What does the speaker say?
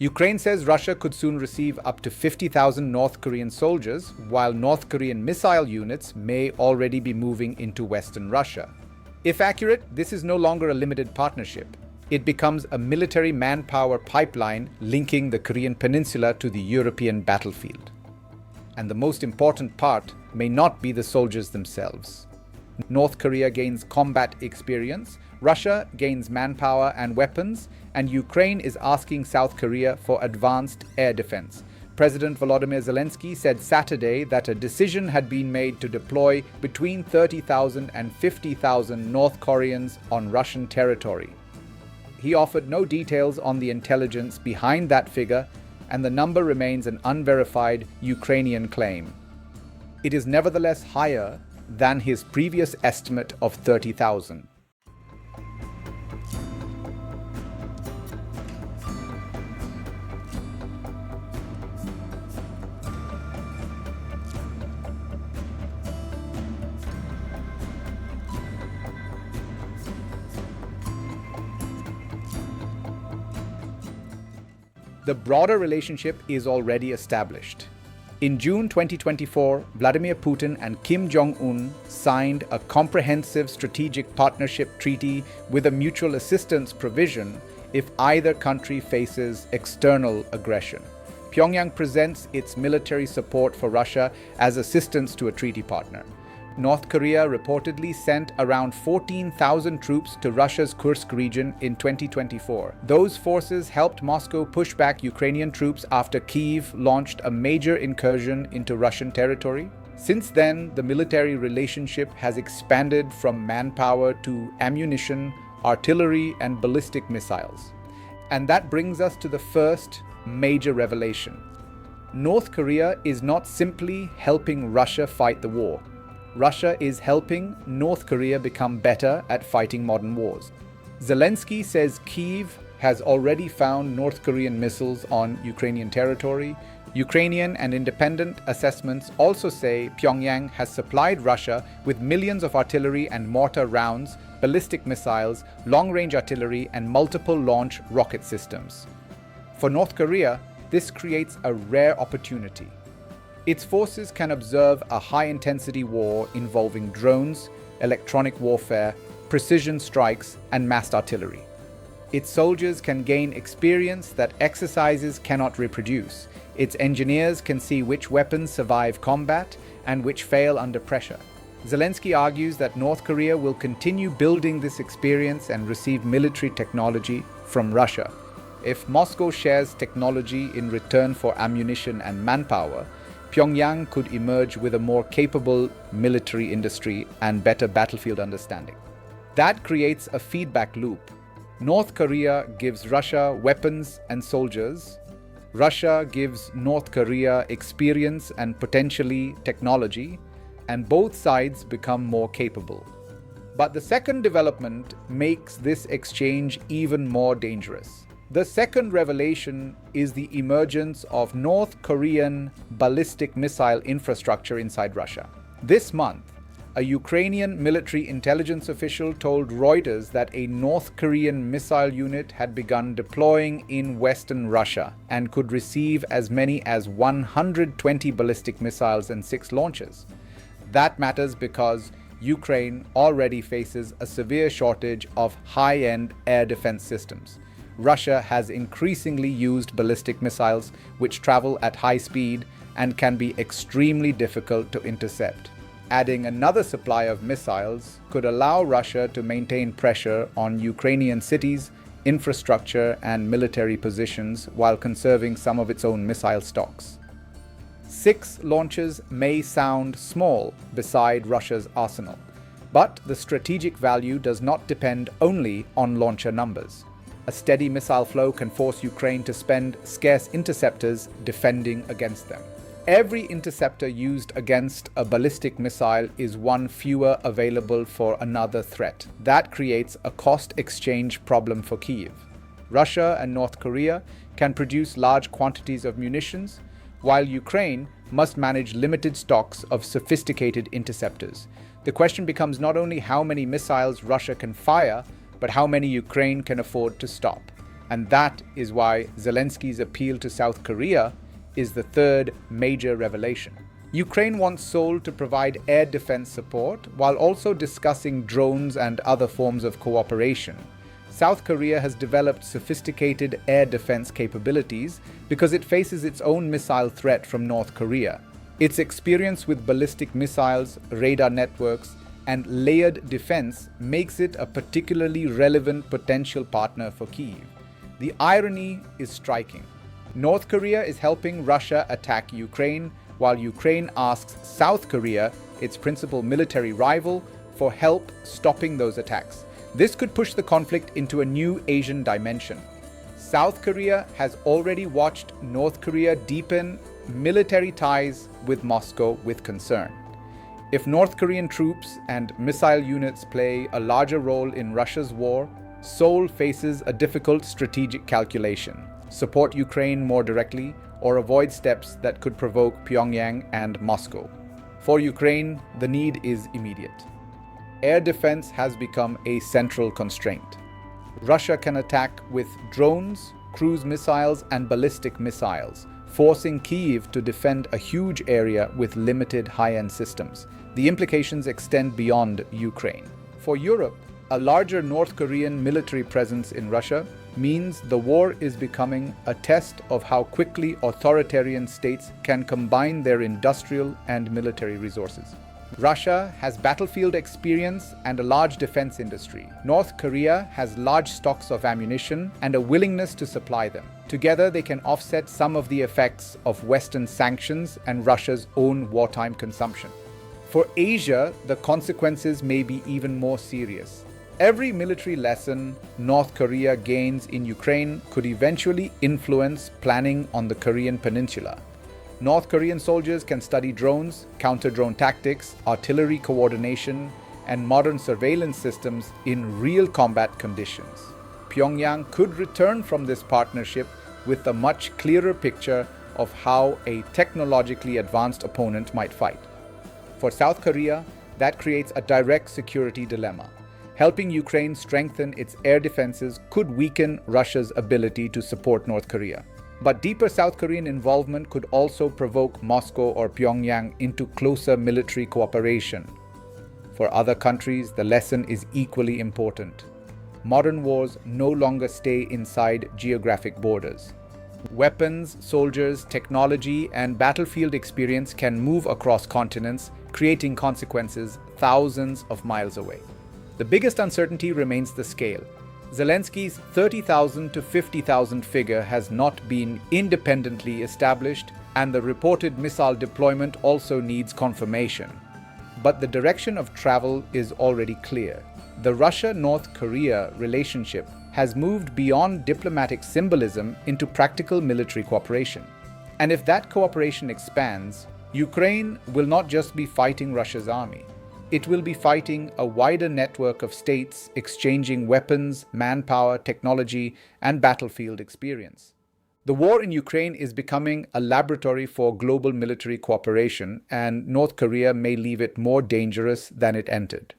Ukraine says Russia could soon receive up to 50,000 North Korean soldiers, while North Korean missile units may already be moving into Western Russia. If accurate, this is no longer a limited partnership. It becomes a military manpower pipeline linking the Korean Peninsula to the European battlefield. And the most important part may not be the soldiers themselves. North Korea gains combat experience, Russia gains manpower and weapons, and Ukraine is asking South Korea for advanced air defense. President Volodymyr Zelenskyy said Saturday that a decision had been made to deploy between 30,000 and 50,000 North Koreans on Russian territory. He offered no details on the intelligence behind that figure, and the number remains an unverified Ukrainian claim. It is nevertheless higher than his previous estimate of 30,000. The broader relationship is already established. In June 2024, Vladimir Putin and Kim Jong-un signed a comprehensive strategic partnership treaty with a mutual assistance provision if either country faces external aggression. Pyongyang presents its military support for Russia as assistance to a treaty partner. North Korea reportedly sent around 14,000 troops to Russia's Kursk region in 2024. Those forces helped Moscow push back Ukrainian troops after Kyiv launched a major incursion into Russian territory. Since then, the military relationship has expanded from manpower to ammunition, artillery, and ballistic missiles. And that brings us to the first major revelation. North Korea is not simply helping Russia fight the war. Russia is helping North Korea become better at fighting modern wars. Zelenskyy says Kyiv has already found North Korean missiles on Ukrainian territory. Ukrainian and independent assessments also say Pyongyang has supplied Russia with millions of artillery and mortar rounds, ballistic missiles, long-range artillery, and multiple launch rocket systems. For North Korea, this creates a rare opportunity. Its forces can observe a high-intensity war involving drones, electronic warfare, precision strikes, and massed artillery. Its soldiers can gain experience that exercises cannot reproduce. Its engineers can see which weapons survive combat and which fail under pressure. Zelenskyy argues that North Korea will continue building this experience and receive military technology from Russia. If Moscow shares technology in return for ammunition and manpower, Pyongyang could emerge with a more capable military industry and better battlefield understanding. That creates a feedback loop. North Korea gives Russia weapons and soldiers. Russia gives North Korea experience and potentially technology, and both sides become more capable. But the second development makes this exchange even more dangerous. The second revelation is the emergence of North Korean ballistic missile infrastructure inside Russia. This month, a Ukrainian military intelligence official told Reuters that a North Korean missile unit had begun deploying in Western Russia and could receive as many as 120 ballistic missiles and 6 launches. That matters because Ukraine already faces a severe shortage of high-end air defense systems. Russia has increasingly used ballistic missiles which travel at high speed and can be extremely difficult to intercept. Adding another supply of missiles could allow Russia to maintain pressure on Ukrainian cities, infrastructure, and military positions while conserving some of its own missile stocks. 6 launches may sound small beside Russia's arsenal, but the strategic value does not depend only on launcher numbers. A steady missile flow can force Ukraine to spend scarce interceptors defending against them. Every interceptor used against a ballistic missile is one fewer available for another threat. That creates a cost exchange problem for Kyiv. Russia and North Korea can produce large quantities of munitions, while Ukraine must manage limited stocks of sophisticated interceptors. The question becomes not only how many missiles Russia can fire, but how many Ukraine can afford to stop. And that is why Zelensky's appeal to South Korea is the third major revelation. Ukraine wants Seoul to provide air defense support while also discussing drones and other forms of cooperation. South Korea has developed sophisticated air defense capabilities because it faces its own missile threat from North Korea. Its experience with ballistic missiles, radar networks, and layered defense makes it a particularly relevant potential partner for Kyiv. The irony is striking. North Korea is helping Russia attack Ukraine, while Ukraine asks South Korea, its principal military rival, for help stopping those attacks. This could push the conflict into a new Asian dimension. South Korea has already watched North Korea deepen military ties with Moscow with concern. If North Korean troops and missile units play a larger role in Russia's war, Seoul faces a difficult strategic calculation: support Ukraine more directly or avoid steps that could provoke Pyongyang and Moscow. For Ukraine, the need is immediate. Air defense has become a central constraint. Russia can attack with drones, cruise missiles, and ballistic missiles, forcing Kyiv to defend a huge area with limited high-end systems. The implications extend beyond Ukraine. For Europe, a larger North Korean military presence in Russia means the war is becoming a test of how quickly authoritarian states can combine their industrial and military resources. Russia has battlefield experience and a large defense industry. North Korea has large stocks of ammunition and a willingness to supply them. Together, they can offset some of the effects of Western sanctions and Russia's own wartime consumption. For Asia, the consequences may be even more serious. Every military lesson North Korea gains in Ukraine could eventually influence planning on the Korean Peninsula. North Korean soldiers can study drones, counter-drone tactics, artillery coordination, and modern surveillance systems in real combat conditions. Pyongyang could return from this partnership with a much clearer picture of how a technologically advanced opponent might fight. For South Korea, that creates a direct security dilemma. Helping Ukraine strengthen its air defenses could weaken Russia's ability to support North Korea. But deeper South Korean involvement could also provoke Moscow or Pyongyang into closer military cooperation. For other countries, the lesson is equally important. Modern wars no longer stay inside geographic borders. Weapons, soldiers, technology, and battlefield experience can move across continents, creating consequences thousands of miles away. The biggest uncertainty remains the scale. Zelenskyy's 30,000 to 50,000 figure has not been independently established, and the reported missile deployment also needs confirmation. But the direction of travel is already clear. The Russia-North Korea relationship has moved beyond diplomatic symbolism into practical military cooperation. And if that cooperation expands, Ukraine will not just be fighting Russia's army. It will be fighting a wider network of states exchanging weapons, manpower, technology, and battlefield experience. The war in Ukraine is becoming a laboratory for global military cooperation, and North Korea may leave it more dangerous than it entered.